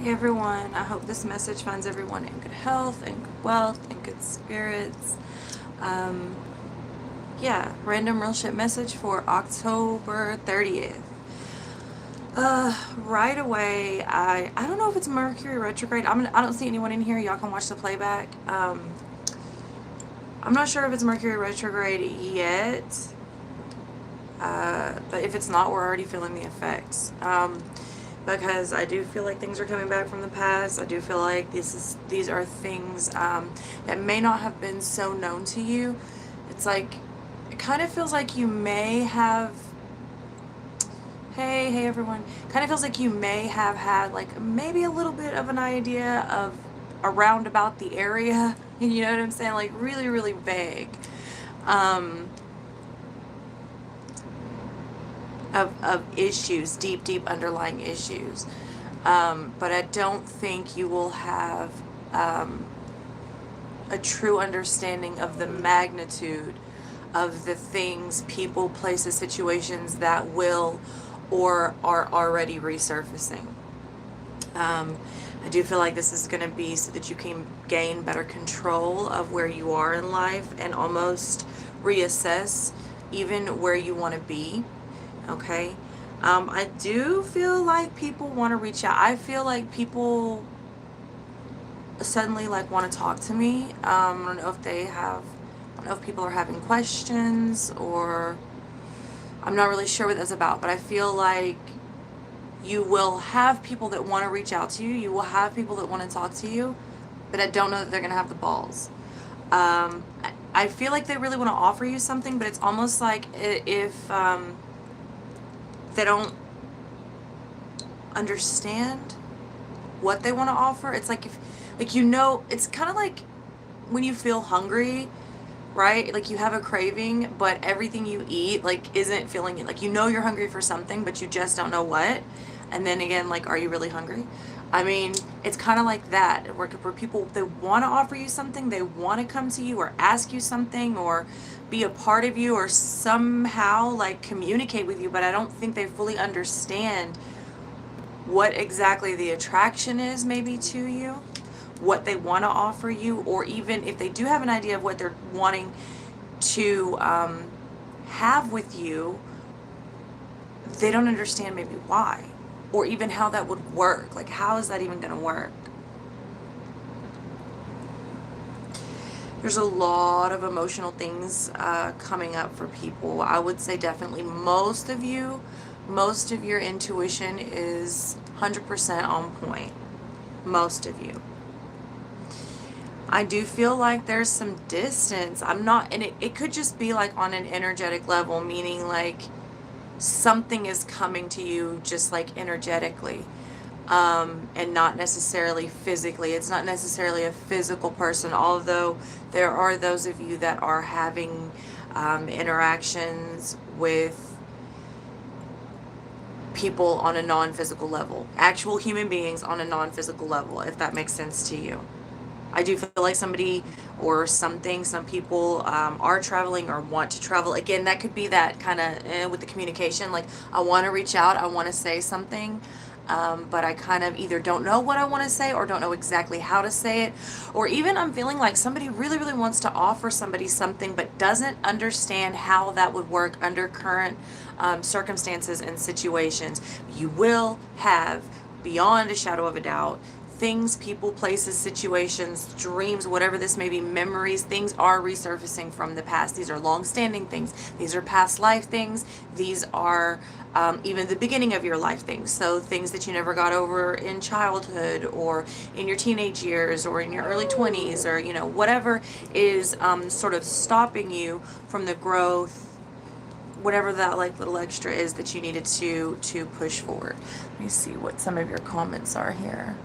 Hey everyone, I hope this message finds everyone in good health and good wealth and good spirits. Um, yeah, random real shit message for October 30th. Right away, I don't know if it's Mercury retrograde. I don't see anyone in here. Y'all can watch the playback. I'm not sure if it's Mercury retrograde yet. But if it's not, we're already feeling the effects. Because I do feel like things are coming back from the past. I do feel like these are things that may not have been so known to you. It's like, it kind of feels like you may have, hey everyone, kind of feels like you may have had like maybe a little bit of an idea of around about the area. You know what I'm saying? Like really, really vague. Um, of issues, deep underlying issues. But I don't think you will have a true understanding of the magnitude of the things, people, places, situations that will or are already resurfacing. I do feel like this is going to be so that you can gain better control of where you are in life and almost reassess even where you want to be. Okay. I do feel like people want to reach out. I feel like people suddenly like want to talk to me. I don't know if people are having questions, or I'm not really sure what that's about, but I feel like you will have people that want to reach out to you. You will have people that want to talk to you, but I don't know that they're going to have the balls. I feel like they really want to offer you something, but it's almost like if they don't understand what they want to offer. It's like it's kind of like when you feel hungry, right? Like you have a craving, but everything you eat like isn't filling it. Like you're hungry for something, but you just don't know what. And then again, like, are you really hungry? I mean, it's kind of like that, where people, they want to offer you something, they want to come to you or ask you something or be a part of you or somehow like communicate with you, but I don't think they fully understand what exactly the attraction is maybe to you, what they want to offer you, or even if they do have an idea of what they're wanting to have with you, they don't understand maybe why, or even how that would work. Like, how is that even going to work? There's a lot of emotional things coming up for people. I would say definitely most of your intuition is 100% on point. Most of you. I do feel like there's some distance. I'm not, and it could just be like on an energetic level, meaning like something is coming to you just like energetically, and not necessarily physically. It's not necessarily a physical person, although there are those of you that are having interactions with people on a non-physical level, actual human beings on a non-physical level, if that makes sense to you. I do feel like somebody or something, some people are traveling or want to travel. Again, that could be that kind of with the communication, like I want to reach out, I want to say something, but I kind of either don't know what I want to say or don't know exactly how to say it. Or even I'm feeling like somebody really, really wants to offer somebody something but doesn't understand how that would work under current circumstances and situations. You will have, beyond a shadow of a doubt, things, people, places, situations, dreams, whatever this may be, memories, things are resurfacing from the past. These are long-standing things. These are past life things. These are even the beginning of your life things. So things that you never got over in childhood or in your teenage years or in your early 20s, or, you know, whatever is sort of stopping you from the growth, whatever that like little extra is that you needed to push forward. Let me see what some of your comments are here.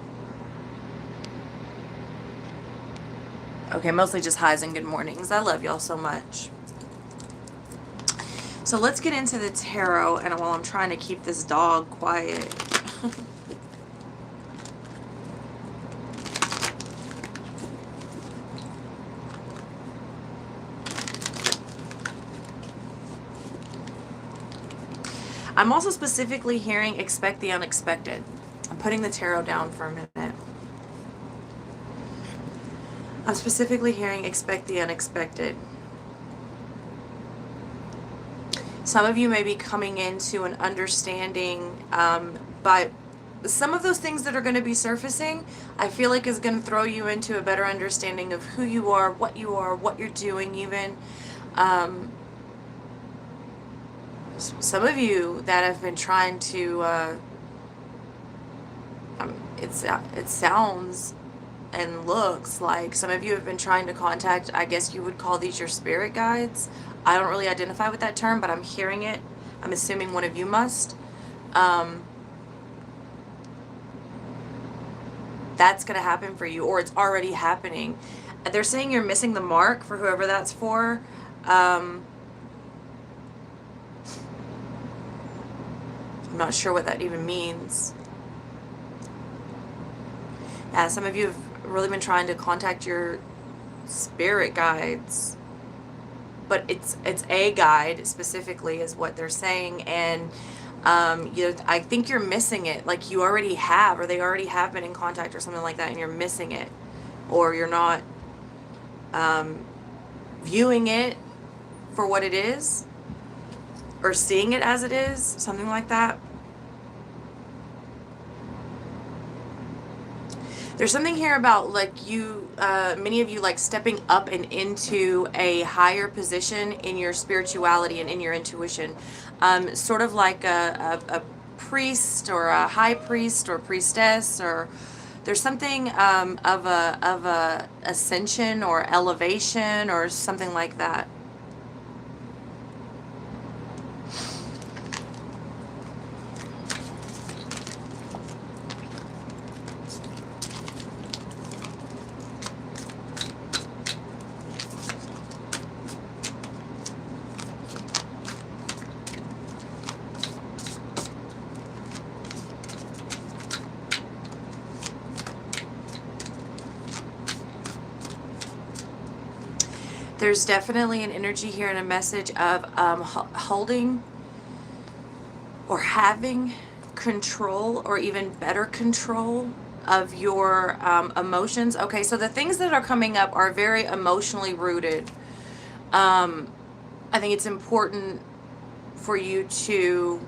Okay, mostly just highs and good mornings. I love y'all so much. So let's get into the tarot, and while I'm trying to keep this dog quiet. I'm also specifically hearing expect the unexpected. I'm putting the tarot down for a minute. I'm specifically hearing expect the unexpected. Some of you may be coming into an understanding, but some of those things that are going to be surfacing, I feel like is going to throw you into a better understanding of who you are, what you're doing even. Some of you that have been trying to, it sounds and looks like some of you have been trying to contact, I guess you would call these your spirit guides. I don't really identify with that term, but I'm hearing it. I'm assuming one of you must. That's going to happen for you, or it's already happening. They're saying you're missing the mark for whoever that's for. I'm not sure what that even means. Yeah, some of you have really been trying to contact your spirit guides, but it's a guide specifically is what they're saying, and I think you're missing it. Like you already have, or they already have been in contact or something like that, and you're missing it, or you're not viewing it for what it is, or seeing it as it is, something like that. There's something here about like you, many of you like stepping up and into a higher position in your spirituality and in your intuition. Sort of like a priest or a high priest or priestess, or there's something of a ascension or elevation or something like that. There's definitely an energy here and a message of holding or having control, or even better control of your emotions. Okay, so the things that are coming up are very emotionally rooted. I think it's important for you to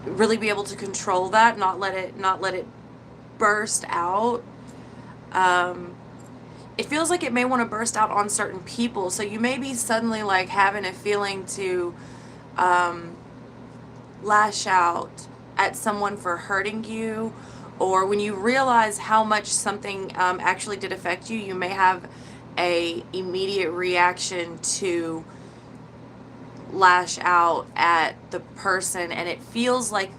really be able to control that, not let it burst out. It feels like it may want to burst out on certain people, so you may be suddenly like having a feeling to lash out at someone for hurting you, or when you realize how much something actually did affect you, you may have a immediate reaction to lash out at the person, and it feels like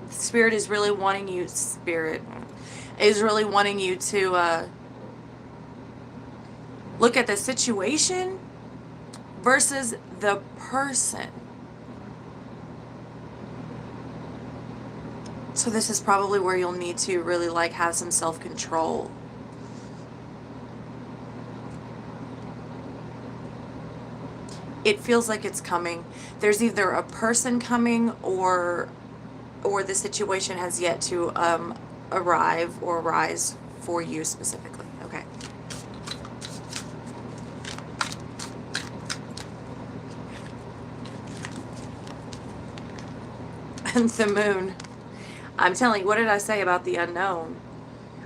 Spirit is really wanting you to look at the situation versus the person. So this is probably where you'll need to really like have some self-control. It feels like it's coming. There's either a person coming, or the situation has yet to arrive or rise for you specifically. Okay. And the moon. I'm telling you, what did I say about the unknown?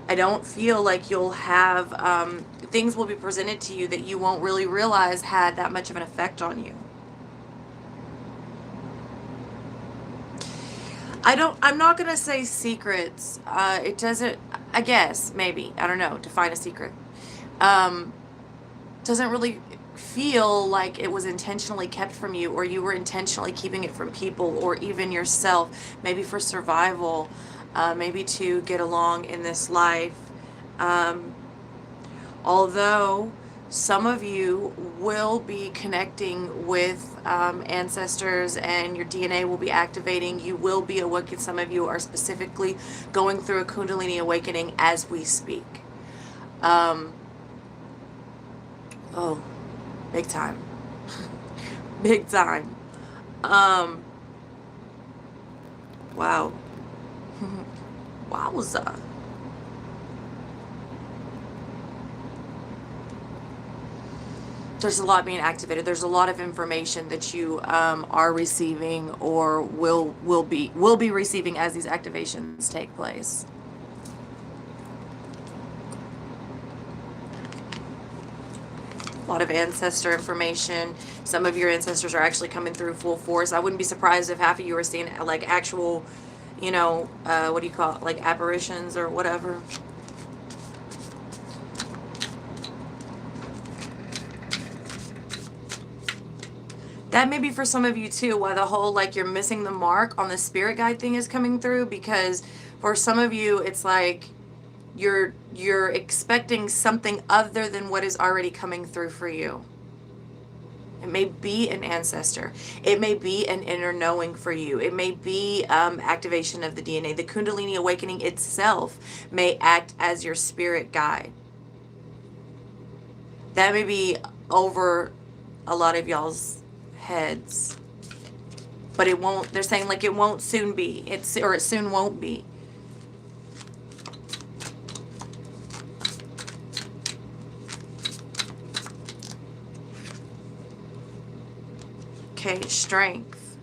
I don't feel like you'll have, things will be presented to you that you won't really realize had that much of an effect on you. I'm not going to say secrets. It doesn't, I guess, maybe, I don't know, define a secret. Doesn't really feel like it was intentionally kept from you, or you were intentionally keeping it from people, or even yourself, maybe for survival, maybe to get along in this life. Although some of you will be connecting with ancestors, and your DNA will be activating. You will be awakened. Some of you are specifically going through a Kundalini awakening as we speak. Oh, big time. Big time. Wow. Wowza. There's a lot being activated. There's a lot of information that you are receiving or will be receiving as these activations take place. A lot of ancestor information. Some of your ancestors are actually coming through full force. I wouldn't be surprised if half of you were seeing like actual, you know, what do you call it, like apparitions or whatever. That may be for some of you too, why the whole like you're missing the mark on the spirit guide thing is coming through, because for some of you it's like you're expecting something other than what is already coming through for you. It may be an ancestor. It may be an inner knowing for you. It may be activation of the DNA. The Kundalini awakening itself may act as your spirit guide. That may be over a lot of y'all's heads, but it won't. They're saying like it won't soon be. It soon won't be. Okay, strength.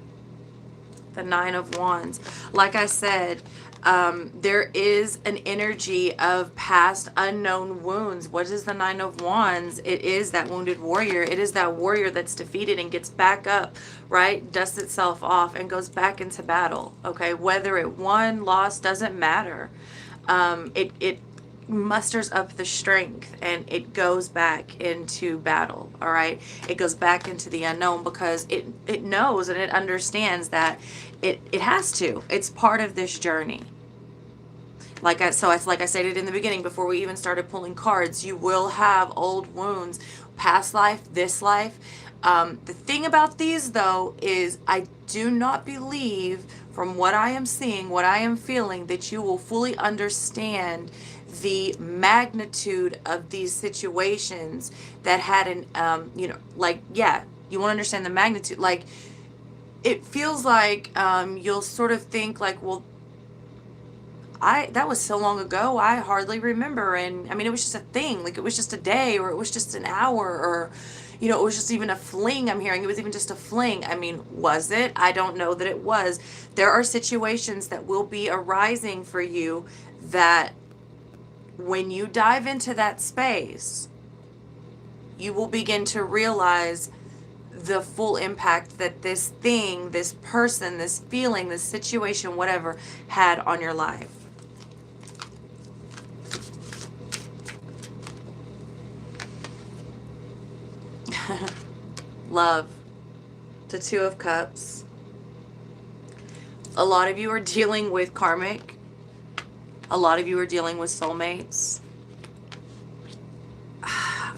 The Nine of Wands. Like I said, there is an energy of past unknown wounds. What is the Nine of Wands? It is that wounded warrior. It is that warrior that's defeated and gets back up, right? Dusts itself off and goes back into battle. Okay, whether it won, lost, doesn't matter. It musters up the strength and it goes back into battle. All right, it goes back into the unknown because it knows and it understands that it has to. It's part of this journey. Like I stated in the beginning before we even started pulling cards, you will have old wounds, past life, this life. The thing about these though is I do not believe, from what I am seeing, what I am feeling, that you will fully understand the magnitude of these situations that had an you know, like, yeah, you won't understand the magnitude. Like, it feels like you'll sort of think like, well, that was so long ago, I hardly remember. And I mean, it was just a thing, like it was just a day, or it was just an hour, or you know, it was just even a fling. I'm hearing it was even just a fling. I mean, was it? I don't know that it was. There are situations that will be arising for you that when you dive into that space, you will begin to realize the full impact that this thing, this person, this feeling, this situation, whatever, had on your life. Love. The Two of Cups. A lot of you are dealing with karmic. A lot of you are dealing with soulmates.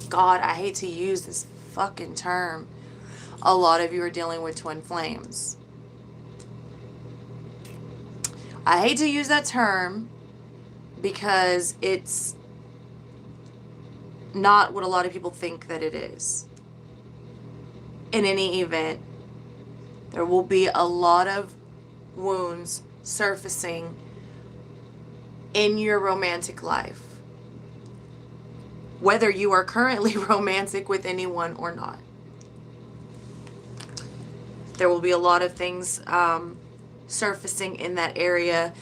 God, I hate to use this fucking term. A lot of you are dealing with twin flames. I hate to use that term because it's not what a lot of people think that it is. In any event, there will be a lot of wounds surfacing in your romantic life, whether you are currently romantic with anyone or not. There will be a lot of things surfacing in that area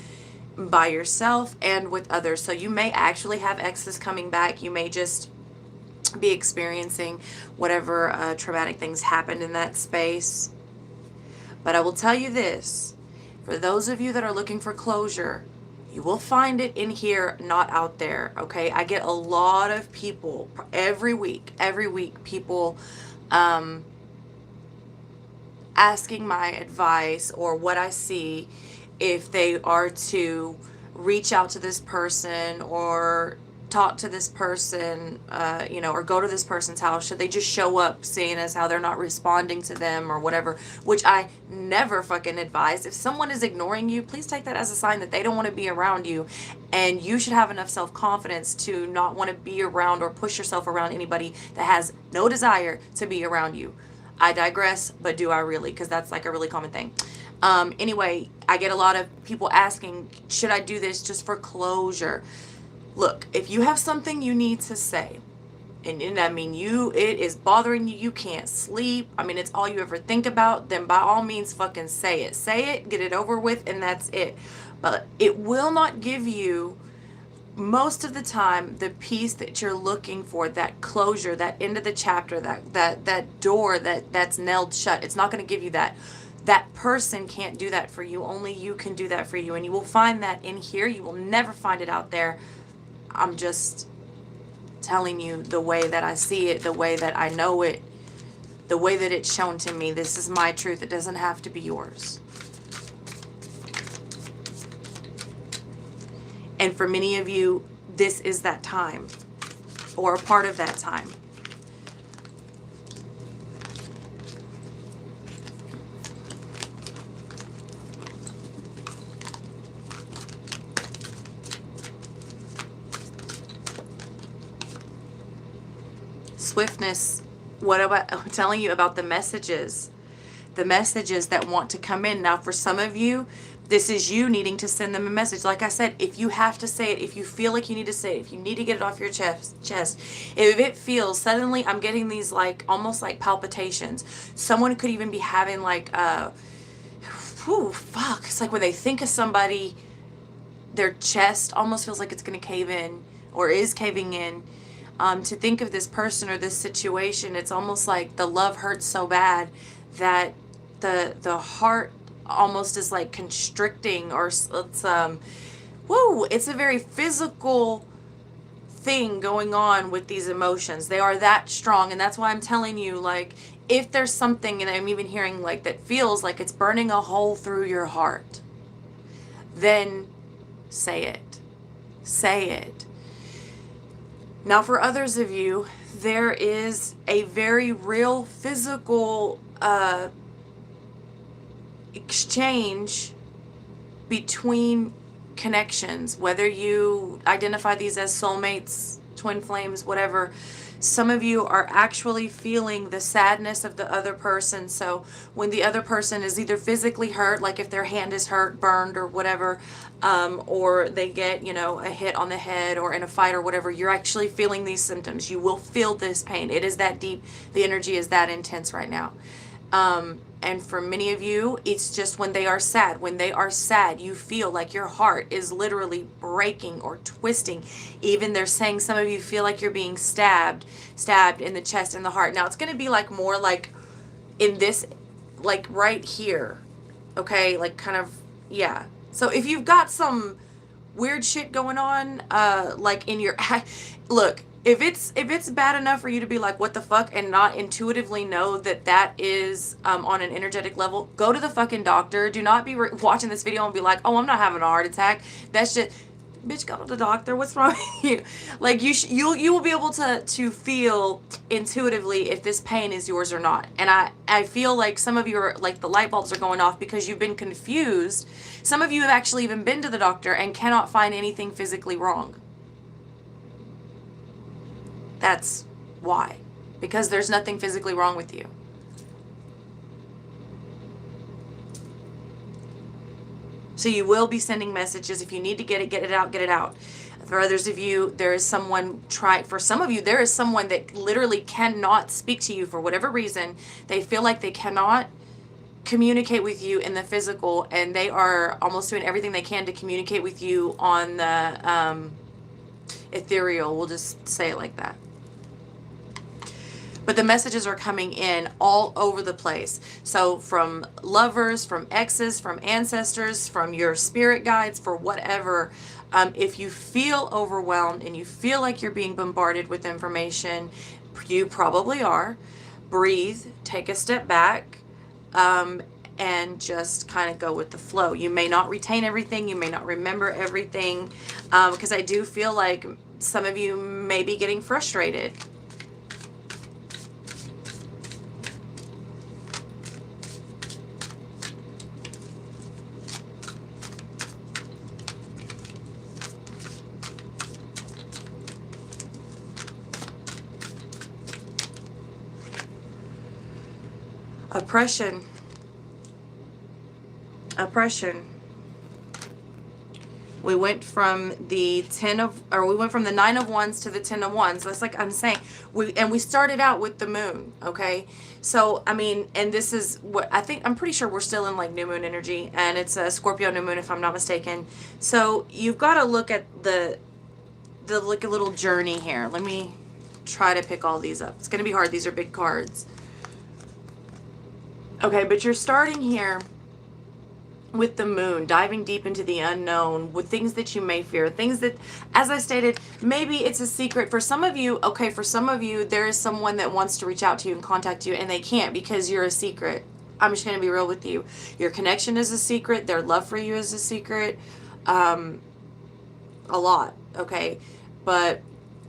by yourself and with others. So you may actually have exes coming back. You may just be experiencing whatever traumatic things happened in that space. But I will tell you this, for those of you that are looking for closure, you will find it in here, not out there, okay? I get a lot of people every week, people asking my advice or what I see if they are to reach out to this person or talk to this person, you know, or go to this person's house. Should they just show up, seeing as how they're not responding to them or whatever, which I never fucking advise. If someone is ignoring you, please take that as a sign that they don't want to be around you, and you should have enough self-confidence to not want to be around or push yourself around anybody that has no desire to be around you. I digress, but do I really? Because that's like a really common thing. Anyway, I get a lot of people asking, should I do this just for closure? Look, if you have something you need to say, and I mean, it is bothering you, you can't sleep, I mean, it's all you ever think about, then by all means fucking say it. Say it, get it over with, and that's it. But it will not give you, most of the time, the peace that you're looking for, that closure, that end of the chapter, that door that's nailed shut. It's not going to give you that. That person can't do that for you. Only you can do that for you. And you will find that in here. You will never find it out there. I'm just telling you the way that I see it, the way that I know it, the way that it's shown to me. This is my truth. It doesn't have to be yours. And for many of you, this is that time, or a part of that time. Swiftness. What about, I'm telling you about the messages that want to come in. Now, for some of you, this is you needing to send them a message. Like I said, if you have to say it, if you feel like you need to say it, if you need to get it off your chest, if it feels, suddenly I'm getting these like, almost like palpitations. Someone could even be having like, fuck. It's like when they think of somebody, their chest almost feels like it's going to cave in, or is caving in. To think of this person or this situation, it's almost like the love hurts so bad that the heart almost is like constricting, or it's it's a very physical thing going on with these emotions. They are that strong, and that's why I'm telling you, like, if there's something, and I'm even hearing like that feels like it's burning a hole through your heart, then say it. Say it. Now, for others of you, there is a very real physical exchange between connections, whether you identify these as soulmates, twin flames, whatever. Some of you are actually feeling the sadness of the other person. So when the other person is either physically hurt, like if their hand is hurt, burned, or whatever, or they get, a hit on the head, or in a fight or whatever, you're actually feeling these symptoms. You will feel this pain. It is that deep. The energy is that intense right now. And for many of you, it's just when they are sad. When they are sad, you feel like your heart is literally breaking or twisting. Even they're saying, some of you feel like you're being stabbed in the chest and the heart. Now, it's going to be like more like in this, like right here. Okay? Like kind of, yeah. So if you've got some weird shit going on, like in your, look, if it's bad enough for you to be like, what the fuck, and not intuitively know that that is on an energetic level, go to the fucking doctor. Do not be watching this video and be like, oh, I'm not having a heart attack. That's just, bitch, go to the doctor. What's wrong with you? Like, you will be able to feel intuitively if this pain is yours or not. And I feel like some of you are, like, the light bulbs are going off because you've been confused. Some of you have actually even been to the doctor and cannot find anything physically wrong. That's why. Because there's nothing physically wrong with you. So you will be sending messages. If you need to get it out, get it out. For others of you, there is someone for some of you, there is someone that literally cannot speak to you for whatever reason. They feel like they cannot communicate with you in the physical, and they are almost doing everything they can to communicate with you on the ethereal. We'll just say it like that. But the messages are coming in all over the place. So from lovers, from exes, from ancestors, from your spirit guides, for whatever. If you feel overwhelmed and you feel like you're being bombarded with information, you probably are. Breathe, take a step back, and just kind of go with the flow. You may not retain everything. You may not remember everything, because I do feel like some of you may be getting frustrated. Oppression. oppression. We went from the we went from the 9 of Wands to the 10 of Wands. That's like I'm saying. We started out with the moon, okay? So, I mean, and this is what I think, I'm pretty sure we're still in like new moon energy, and it's a Scorpio new moon if I'm not mistaken. So, you've got to look at the like a little journey here. Let me try to pick all these up. It's going to be hard. These are big cards. Okay, but you're starting here with the moon, diving deep into the unknown, with things that you may fear, things that, as I stated, maybe it's a secret. For some of you, okay, for some of you, there is someone that wants to reach out to you and contact you, and they can't because you're a secret. I'm just going to be real with you. Your connection is a secret. Their love for you is a secret. A lot, okay? But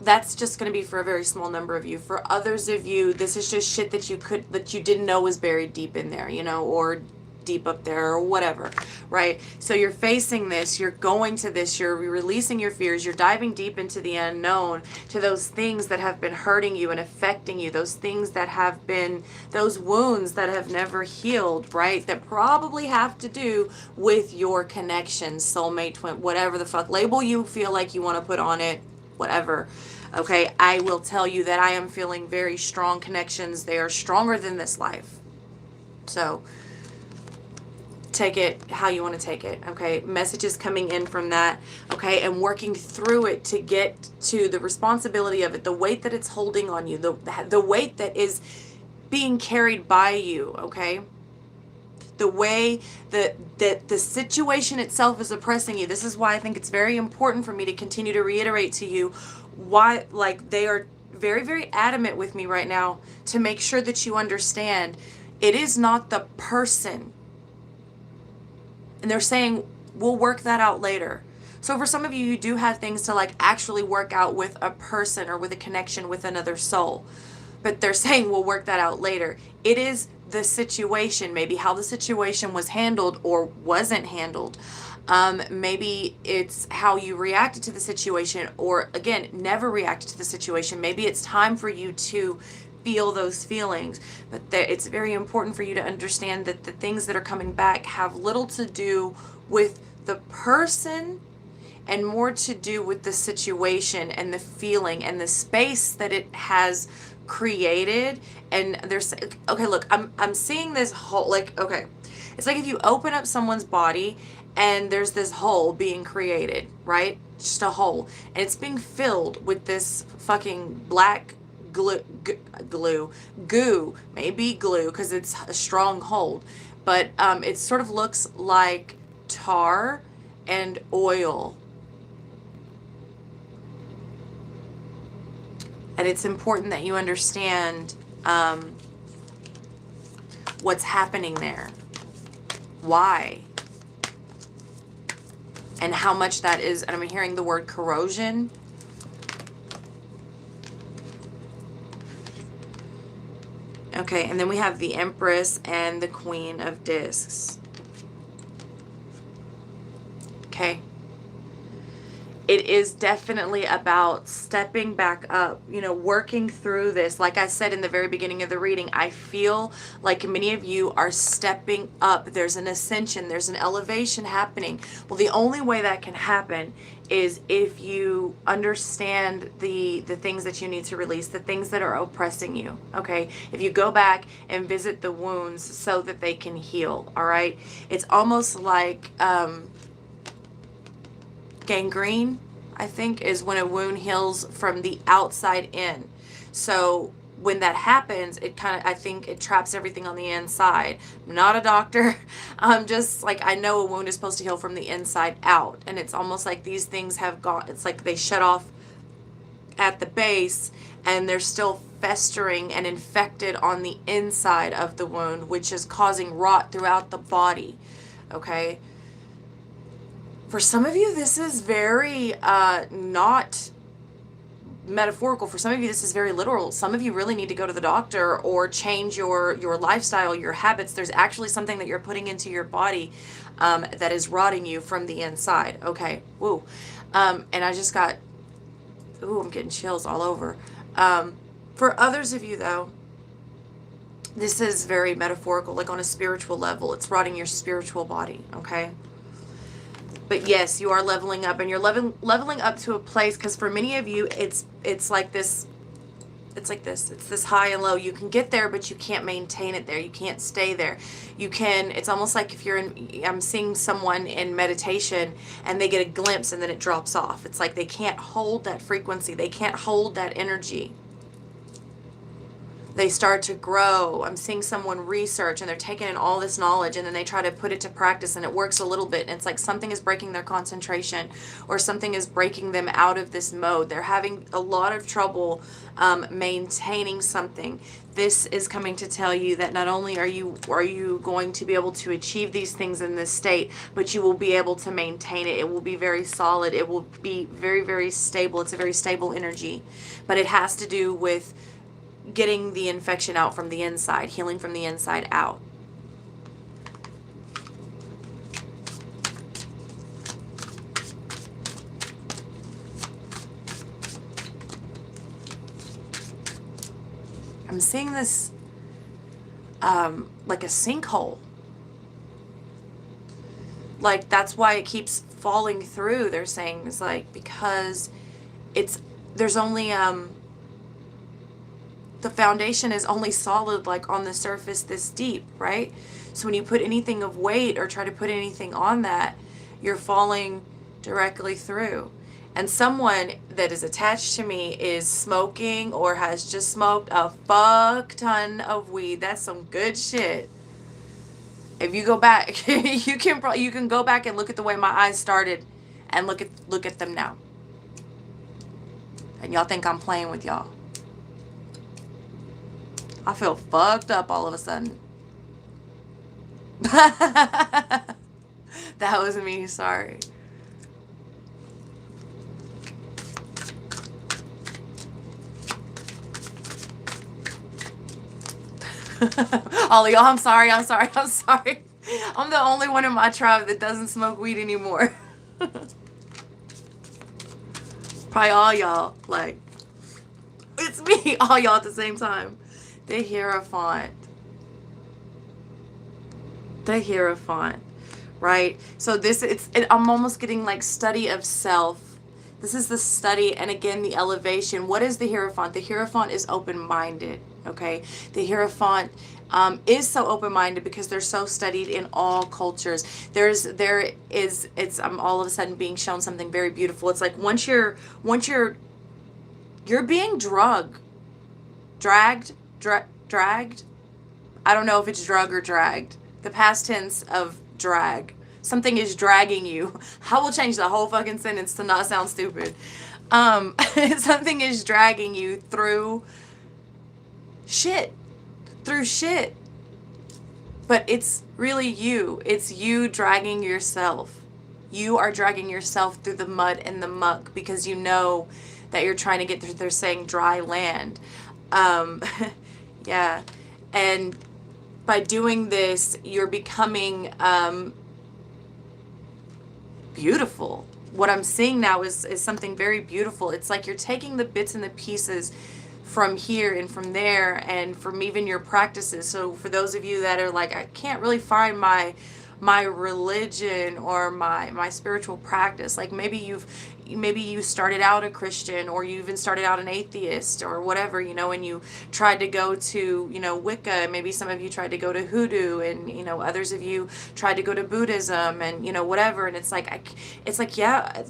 that's just going to be for a very small number of you. For others of you, this is just shit that you didn't know was buried deep in there, you know, or deep up there or whatever, right? So you're facing this, you're going to this, you're releasing your fears, you're diving deep into the unknown, to those things that have been hurting you and affecting you, those things that have been, those wounds that have never healed, right? That probably have to do with your connection, soulmate, twin, whatever the fuck label you feel like you want to put on it, whatever. Okay, I will tell you that I am feeling very strong connections. They are stronger than this life. So take it how you want to take it, okay? Messages coming in from that, okay? And working through it to get to the responsibility of it, the weight that it's holding on you, the weight that is being carried by you, okay? The way that the situation itself is oppressing you. This is why I think it's very important for me to continue to reiterate to you why, like, they are very, very adamant with me right now to make sure that you understand it is not the person. And they're saying, we'll work that out later. So for some of you, you do have things to like actually work out with a person or with a connection with another soul. But they're saying, we'll work that out later. It is the situation, maybe how the situation was handled or wasn't handled. Maybe it's how you reacted to the situation, or again, never reacted to the situation. Maybe it's time for you to feel those feelings, but it's very important for you to understand that the things that are coming back have little to do with the person and more to do with the situation and the feeling and the space that it has created. And there's, okay, look, I'm seeing this whole, like, okay, it's like if you open up someone's body and there's this hole being created, right? Just a hole, and it's being filled with this fucking black goo, maybe glue, because it's a strong hold, but it sort of looks like tar and oil. And it's important that you understand what's happening there, why, and how much that is. And I'm hearing the word corrosion. Okay, and then we have the Empress and the Queen of Discs. Okay. It is definitely about stepping back up, you know, working through this. Like I said in the very beginning of the reading, I feel like many of you are stepping up. There's an ascension, there's an elevation happening. Well, the only way that can happen is if you understand the things that you need to release, the things that are oppressing you, okay? If you go back and visit the wounds so that they can heal, all right? It's almost like gangrene, I think, is when a wound heals from the outside in. So when that happens, it kind of, I think it traps everything on the inside. I'm not a doctor. I'm just like, I know a wound is supposed to heal from the inside out. And it's almost like these things have gone, it's like they shut off at the base and they're still festering and infected on the inside of the wound, which is causing rot throughout the body. Okay. For some of you, this is very not metaphorical. For some of you, this is very literal. Some of you really need to go to the doctor or change your lifestyle, your habits. There's actually something that you're putting into your body that is rotting you from the inside. Okay, woo. And I just got, ooh, I'm getting chills all over. For others of you, though, This is very metaphorical, like on a spiritual level. It's rotting your spiritual body, okay? But yes, you are leveling up, and you're leveling up to a place, because for many of you, it's like this. It's like this. It's this high and low. You can get there, but you can't maintain it there. You can't stay there. You can, it's almost like if you're in, I'm seeing someone in meditation and they get a glimpse and then it drops off. It's like they can't hold that frequency. They can't hold that energy. They start to grow. I'm seeing someone research and they're taking in all this knowledge and then they try to put it to practice and it works a little bit. And it's like something is breaking their concentration or something is breaking them out of this mode. They're having a lot of trouble maintaining something. This is coming to tell you that not only are you going to be able to achieve these things in this state, but you will be able to maintain it. It will be very solid. It will be very, very stable. It's a very stable energy. But it has to do with getting the infection out from the inside, healing from the inside out. I'm seeing this like a sinkhole. Like that's why it keeps falling through. They're saying it's like because there's only the foundation is only solid like on the surface this deep, right? So when you put anything of weight or try to put anything on that, you're falling directly through. And someone that is attached to me is smoking or has just smoked a fuck ton of weed. That's some good shit. If you go back, you can go back and look at the way my eyes started and look at them now. And y'all think I'm playing with y'all. I feel fucked up all of a sudden. That was me, sorry. All of y'all, I'm sorry. I'm the only one in my tribe that doesn't smoke weed anymore. Probably all y'all, like, it's me, all y'all at the same time. The Hierophant. The Hierophant, right? So I'm almost getting like study of self. This is the study, and again, the elevation. What is the Hierophant? The Hierophant is open-minded, okay? The Hierophant is so open-minded because they're so studied in all cultures. I'm all of a sudden being shown something very beautiful. It's like once you're being dragged. I don't know if it's drug or dragged. The past tense of drag. Something is dragging you. I will change the whole fucking sentence to not sound stupid. Something is dragging you through shit. But it's really you. It's you dragging yourself. You are dragging yourself through the mud and the muck because you know that you're trying to get through, they're saying dry land. Yeah. And by doing this, you're becoming beautiful. What I'm seeing now is something very beautiful. It's like you're taking the bits and the pieces from here and from there and from even your practices. So for those of you that are like, I can't really find my religion or my spiritual practice, like maybe you started out a Christian or you even started out an atheist or whatever, and you tried to go to, Wicca. Maybe some of you tried to go to Hoodoo and, others of you tried to go to Buddhism and, whatever. And it's like, yeah,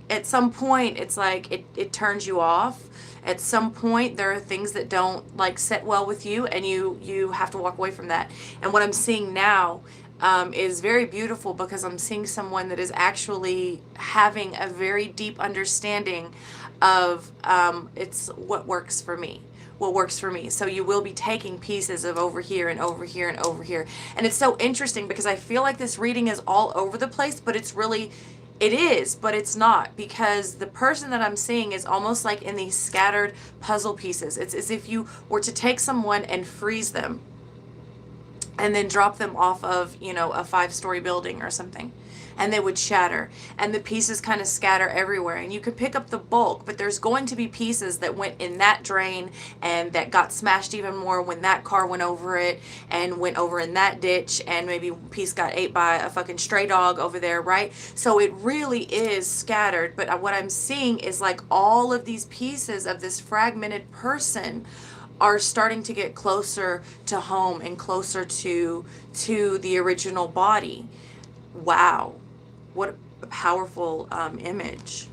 at some point it's like it turns you off. At some point there are things that don't like sit well with you and you have to walk away from that. And what I'm seeing now is very beautiful because I'm seeing someone that is actually having a very deep understanding of it's what works for me. So you will be taking pieces of over here and over here and over here. And it's so interesting because I feel like this reading is all over the place, but it is, but it's not, because the person that I'm seeing is almost like in these scattered puzzle pieces. It's as if you were to take someone and freeze them and then drop them off of, a 5-story building or something. and they would shatter, and the pieces kind of scatter everywhere, and you could pick up the bulk, but there's going to be pieces that went in that drain and that got smashed even more when that car went over it and went over in that ditch, and maybe a piece got ate by a fucking stray dog over there, right? So it really is scattered, but what I'm seeing is like all of these pieces of this fragmented person are starting to get closer to home and closer to the original body. Wow, what a powerful image.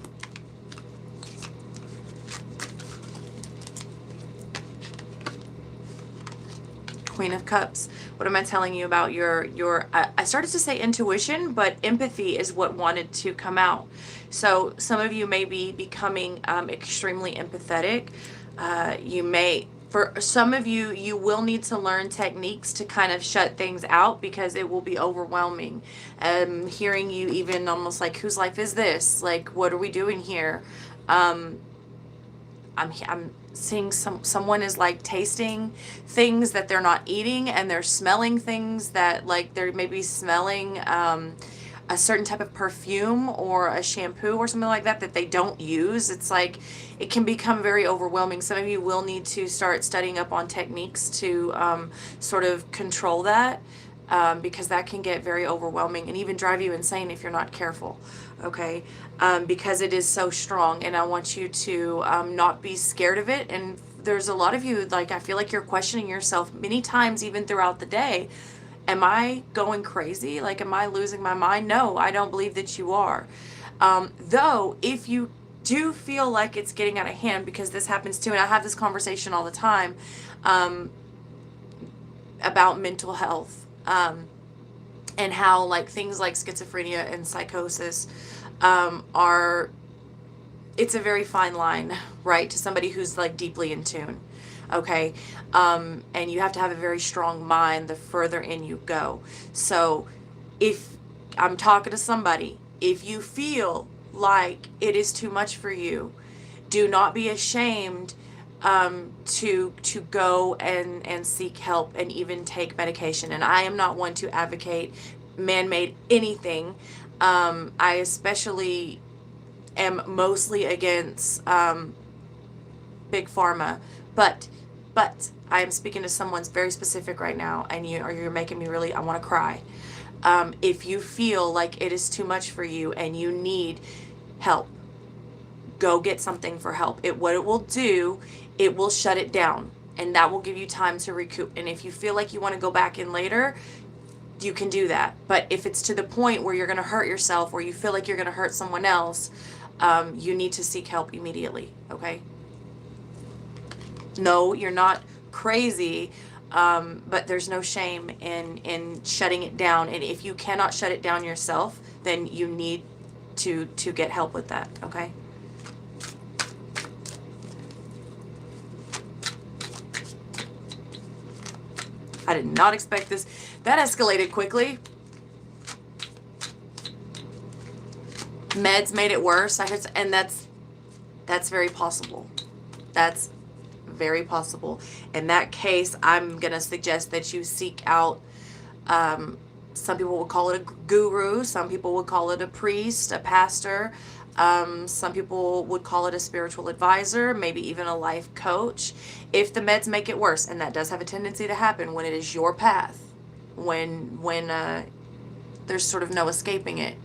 Queen of Cups. What am I telling you about your I started to say intuition, but empathy is what wanted to come out. So some of you may be becoming extremely empathetic. You may, for some of you, you will need to learn techniques to kind of shut things out because it will be overwhelming. Hearing you even almost like, whose life is this? Like, what are we doing here? I'm seeing someone is like tasting things that they're not eating, and they're smelling things that like they're maybe smelling a certain type of perfume or a shampoo or something like that that they don't use. It's like it can become very overwhelming. Some of you will need to start studying up on techniques to sort of control that, because that can get very overwhelming and even drive you insane if you're not careful. Okay, because it is so strong, and I want you to not be scared of it. And there's a lot of you, like, I feel like you're questioning yourself many times even throughout the day. Am I going crazy? Like, am I losing my mind? No, I don't believe that you are. Though, if you do feel like it's getting out of hand, because this happens too, and I have this conversation all the time about mental health, and how like things like schizophrenia and psychosis it's a very fine line, right, to somebody who's like deeply in tune. Okay, and you have to have a very strong mind the further in you go. So if I'm talking to somebody, if you feel like it is too much for you, do not be ashamed to go and seek help and even take medication. And I am not one to advocate man-made anything. I especially am mostly against big pharma, but I am speaking to someone's very specific right now, and you're making me really, I want to cry. If you feel like it is too much for you and you need help, go get something for help. What it will do, it will shut it down, and that will give you time to recoup. And if you feel like you want to go back in later, you can do that. But if it's to the point where you're going to hurt yourself, or you feel like you're going to hurt someone else, you need to seek help immediately. Okay? No, you're not crazy, but there's no shame in shutting it down. And if you cannot shut it down yourself, then you need to get help with that. Okay? I did not expect this. That escalated quickly. Meds made it worse. And that's very possible. That's very possible. In that case, I'm going to suggest that you seek out, some people would call it a guru, some people would call it a priest, a pastor, some people would call it a spiritual advisor, maybe even a life coach. If the meds make it worse, and that does have a tendency to happen when it is your path, when there's sort of no escaping it,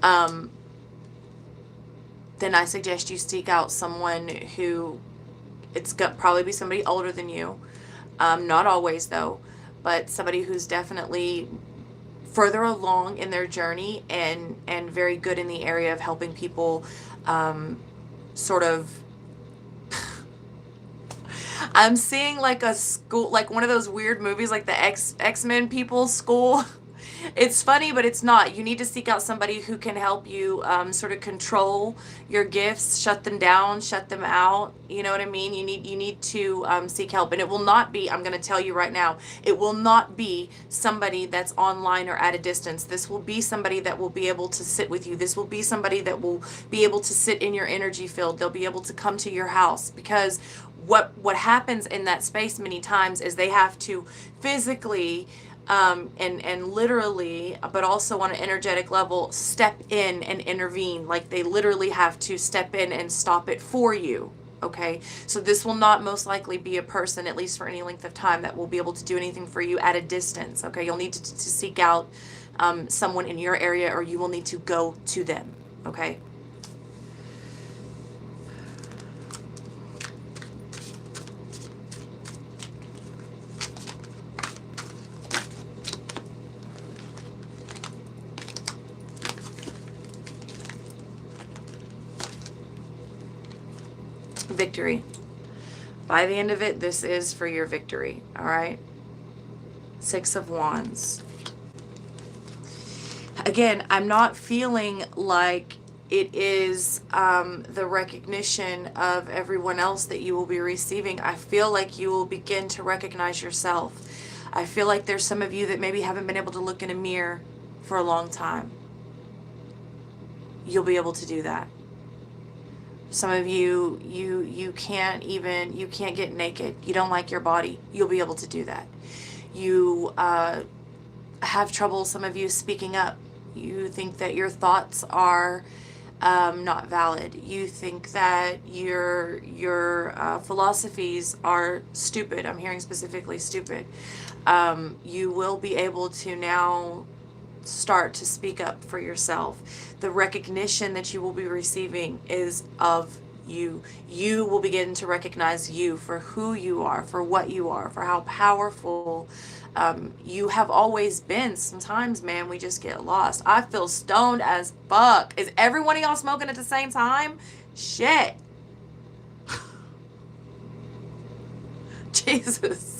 then I suggest you seek out someone who, it's got probably be somebody older than you, not always though, but somebody who's definitely further along in their journey and very good in the area of helping people sort of I'm seeing like a school, like one of those weird movies, like the X-Men people school. It's funny, but it's not. You need to seek out somebody who can help you sort of control your gifts, shut them down, shut them out. You know what I mean? You need to seek help. And it will not be, I'm going to tell you right now, it will not be somebody that's online or at a distance. This will be somebody that will be able to sit with you. This will be somebody that will be able to sit in your energy field. They'll be able to come to your house, because what happens in that space many times is they have to physically and literally, but also on an energetic level, step in and intervene. Like they literally have to step in and stop it for you. Okay, so this will not most likely be a person, at least for any length of time, that will be able to do anything for you at a distance. Okay, you'll need to seek out someone in your area, or you will need to go to them. Okay. Victory. By the end of it, this is for your victory. All right. 6 of Wands. Again, I'm not feeling like it is the recognition of everyone else that you will be receiving. I feel like you will begin to recognize yourself. I feel like there's some of you that maybe haven't been able to look in a mirror for a long time. You'll be able to do that. Some of you, you can't get naked. You don't like your body. You'll be able to do that. You have trouble, some of you, speaking up. You think that your thoughts are not valid. You think that your philosophies are stupid. I'm hearing specifically stupid. You will be able to now start to speak up for yourself. The recognition that you will be receiving is of you. You will begin to recognize you for who you are, for what you are, for how powerful you have always been. Sometimes, man, we just get lost. I feel stoned as fuck. Is every one of y'all smoking at the same time? Shit. Jesus.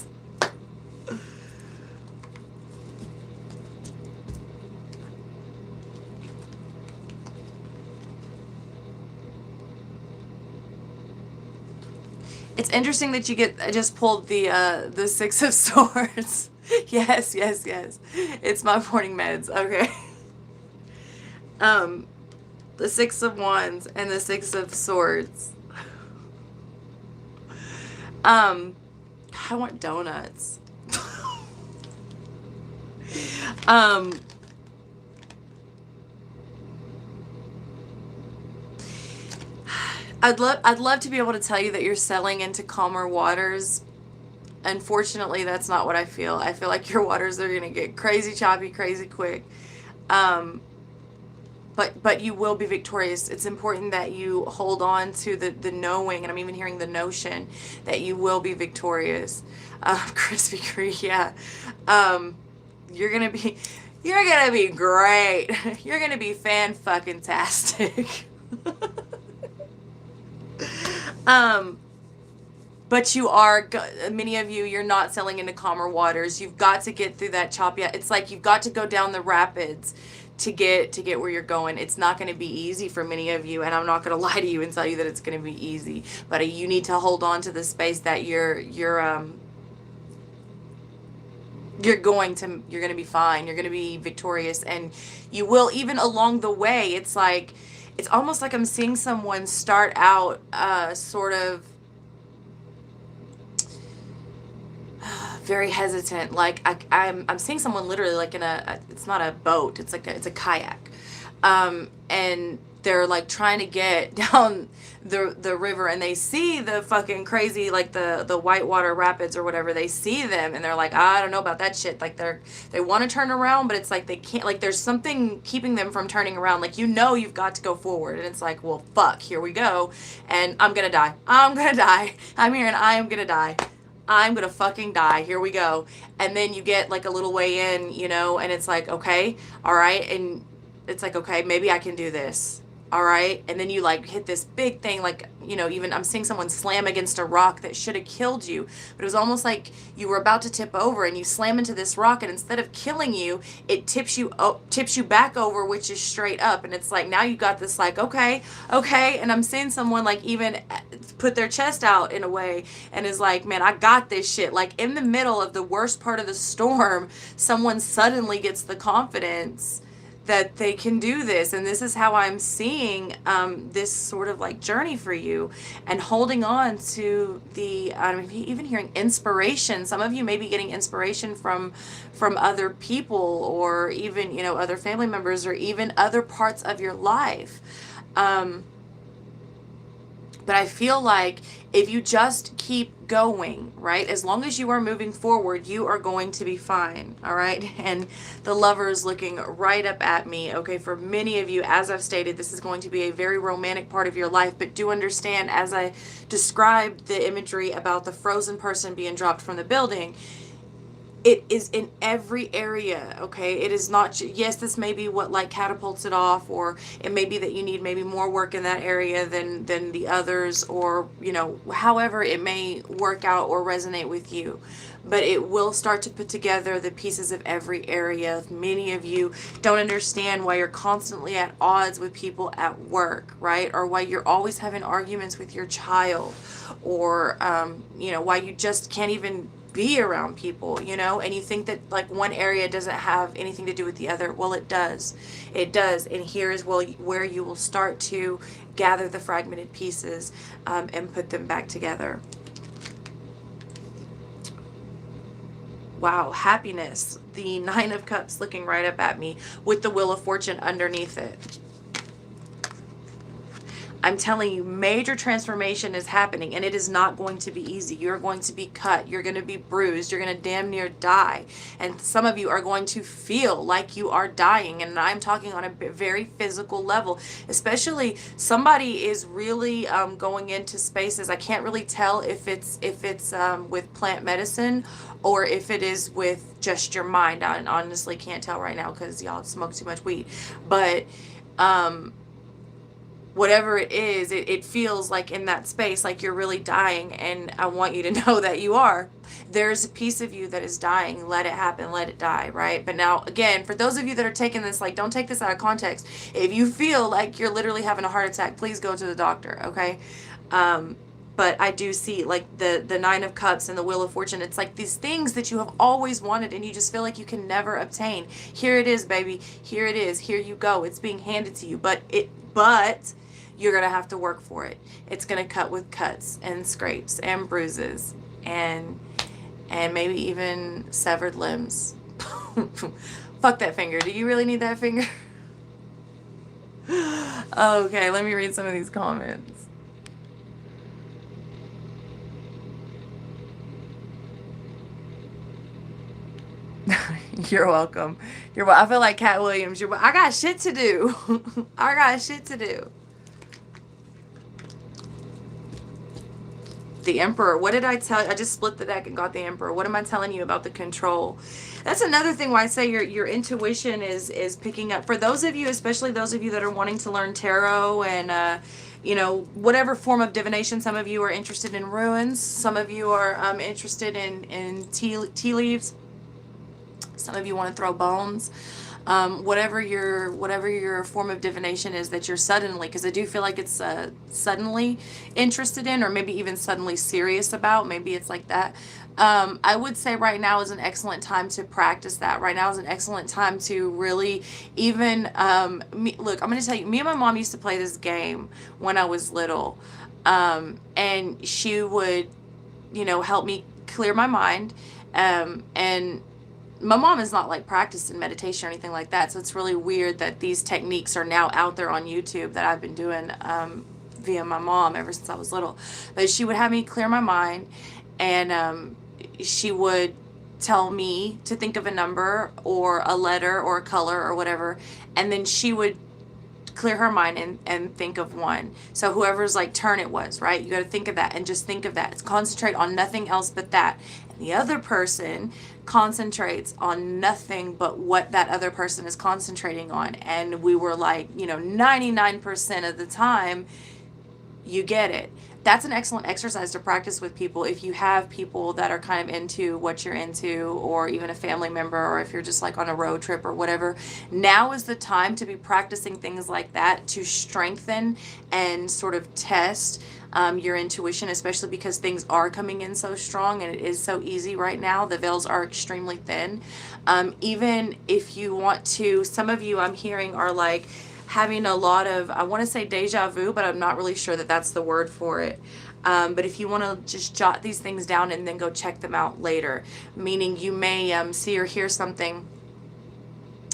It's interesting that you I just pulled the 6 of Swords. Yes, yes, yes. It's my morning meds. Okay. The 6 of Wands and the 6 of Swords. I want donuts. I'd love to be able to tell you that you're settling into calmer waters. Unfortunately, that's not what I feel. I feel like your waters are going to get crazy choppy, crazy quick. But you will be victorious. It's important that you hold on to the knowing, and I'm even hearing the notion that you will be victorious. Krispy Kreme, yeah. You're gonna be great. You're gonna be fan-fucking-tastic. But you are, many of you, you're not sailing into calmer waters. You've got to get through that choppy. It's like you've got to go down the rapids to get where you're going. It's not going to be easy for many of you, and I'm not going to lie to you and tell you that it's going to be easy. But you need to hold on to the space that you're going to be fine. You're going to be victorious, and you will, even along the way. It's almost like I'm seeing someone start out sort of very hesitant. Like I'm seeing someone literally like in it's not a boat, it's a kayak, and they're like trying to get down the river, and they see the fucking crazy, like the whitewater rapids or whatever. They see them and they're like, I don't know about that shit. Like they want to turn around, but it's like they can't. Like there's something keeping them from turning around. Like, you've got to go forward, and it's like, well, fuck, here we go, and I'm gonna die. I'm here and I am gonna die. I'm gonna fucking die. Here we go. And then you get like a little way in, and it's like, okay, all right, and it's like, okay, maybe I can do this. All right. And then you like hit this big thing, like, even I'm seeing someone slam against a rock that should have killed you, but it was almost like you were about to tip over, and you slam into this rock, and instead of killing you, it tips you back over, which is straight up. And it's like, now you got this like, okay. And I'm seeing someone like even put their chest out in a way and is like, man, I got this shit. Like in the middle of the worst part of the storm, someone suddenly gets the confidence that they can do this. And this is how I'm seeing this sort of like journey for you, and holding on to the even hearing inspiration. Some of you may be getting inspiration from other people, or even, you know, other family members, or even other parts of your life. But I feel like if you just keep going, right, as long as you are moving forward, you are going to be fine, all right? And the Lover is looking right up at me, okay? For many of you, as I've stated, this is going to be a very romantic part of your life, but do understand, as I described the imagery about the frozen person being dropped from the building, it is in every area, okay? It is not, yes, this may be what like catapults it off, or it may be that you need maybe more work in that area than the others, or, you know, however it may work out or resonate with you. But it will start to put together the pieces of every area. Many of you don't understand why you're constantly at odds with people at work, right? Or why you're always having arguments with your child, or, you know, why you just can't even be around people, you know, and you think that like one area doesn't have anything to do with the other. Well, it does. It does. And here is where you will start to gather the fragmented pieces and put them back together. Wow, happiness. The Nine of Cups looking right up at me with the Wheel of Fortune underneath it. I'm telling you, major transformation is happening, and it is not going to be easy. You're going to be cut. You're going to be bruised. You're going to damn near die. And some of you are going to feel like you are dying. And I'm talking on a very physical level, especially somebody is really going into spaces. I can't really tell if it's with plant medicine or if it is with just your mind. I honestly can't tell right now because y'all smoke too much weed. But whatever it is, it feels like in that space, like you're really dying. And I want you to know that you are. There's a piece of you that is dying. Let it happen. Let it die, right? But now, again, for those of you that are taking this, like, don't take this out of context. If you feel like you're literally having a heart attack, please go to the doctor, okay? But I do see, like, the Nine of Cups and the Wheel of Fortune. It's like these things that you have always wanted and you just feel like you can never obtain. Here it is, baby. Here it is. Here you go. It's being handed to you. But you're going to have to work for it. It's going to cut with cuts and scrapes and bruises and maybe even severed limbs. Fuck that finger. Do you really need that finger? Okay, let me read some of these comments. You're welcome. I feel like Cat Williams. I got shit to do. I got shit to do. The Emperor. What did I tell you? I just split the deck and got the Emperor. What am I telling you about the control? That's another thing why I say your intuition is picking up. For those of you, especially those of you that are wanting to learn tarot and you know, whatever form of divination. Some of you are interested in runes. Some of you are interested in tea leaves. Some of you want to throw bones. Whatever your form of divination is that you're suddenly, because I do feel like it's suddenly interested in, or maybe even suddenly serious about. Maybe it's like that. I would say right now is an excellent time to practice that. Right now is an excellent time to really even, look, I'm going to tell you, me and my mom used to play this game when I was little. And she would, you know, help me clear my mind. And my mom is not like practiced in meditation or anything like that. So it's really weird that these techniques are now out there on YouTube that I've been doing via my mom ever since I was little. But she would have me clear my mind, and she would tell me to think of a number or a letter or a color or whatever. And then she would clear her mind and think of one. So whoever's like turn it was, right? You got to think of that and just think of that. It's concentrate on nothing else but that. And the other person concentrates on nothing but what that other person is concentrating on. And we were like, you know, 99% of the time you get it. that's an excellent exercise to practice with people if you have people that are kind of into what you're into, or even a family member, or if you're just like on a road trip or whatever. Now is the time to be practicing things like that to strengthen and sort of test your intuition, especially because things are coming in so strong and it is so easy right now. The veils are extremely thin. Even if you want to, some of you I'm hearing are like having a lot of, I want to say deja vu, but I'm not really sure that that's the word for it. But if you want to just jot these things down and then go check them out later, meaning you may see or hear something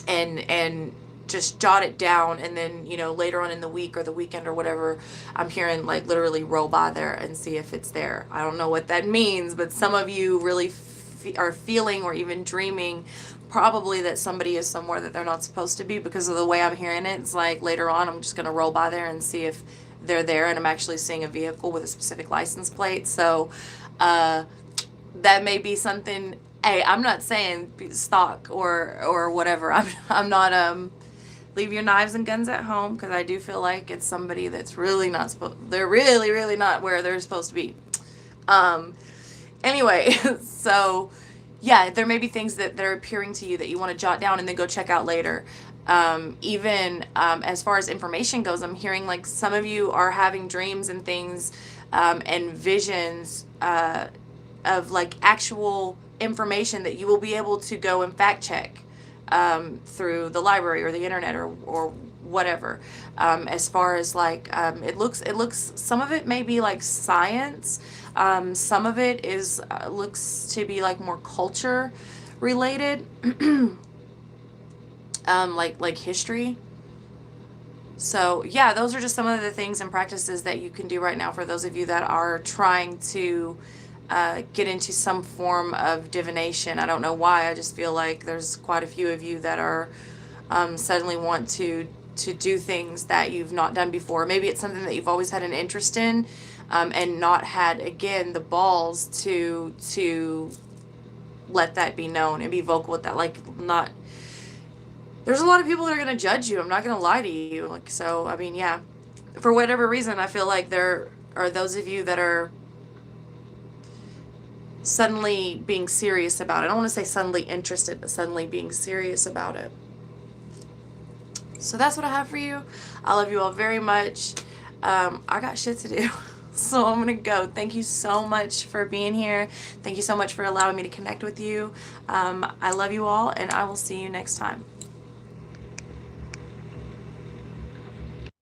and just jot it down, and then, you know, later on in the week or the weekend or whatever, I'm hearing like literally roll by there and see if it's there. I don't know what that means, but some of you really are feeling or even dreaming probably that somebody is somewhere that they're not supposed to be, because of the way I'm hearing it. It's like later on I'm just going to roll by there and see if they're there, and I'm actually seeing a vehicle with a specific license plate. So that may be something. Hey, I'm not saying stalk or whatever. I'm not leave your knives and guns at home, because I do feel like it's somebody that's really not supposed, they're really not where they're supposed to be. Anyway, so yeah, there may be things that are appearing to you that you want to jot down and then go check out later. Even as far as information goes, I'm hearing like some of you are having dreams and things and visions of like actual information that you will be able to go and fact check through the library or the internet or whatever. As far as like it looks, some of it may be like science. Some of it is looks to be like more culture related, like history. So yeah, those are just some of the things and practices that you can do right now for those of you that are trying to get into some form of divination. I don't know why. I just feel like there's quite a few of you that are suddenly want to do things that you've not done before. Maybe it's something that you've always had an interest in, and not had, again, the balls to let that be known and be vocal with that. Like, not, there's a lot of people that are going to judge you. I'm not going to lie to you. Like, so, I mean, yeah, for whatever reason, I feel like there are those of you that are suddenly being serious about it. I don't want to say suddenly interested, but suddenly being serious about it. So that's what I have for you. I love you all very much. I got shit to do. So I'm going to go. Thank you so much for being here. Thank you so much for allowing me to connect with you. I love you all, and I will see you next time.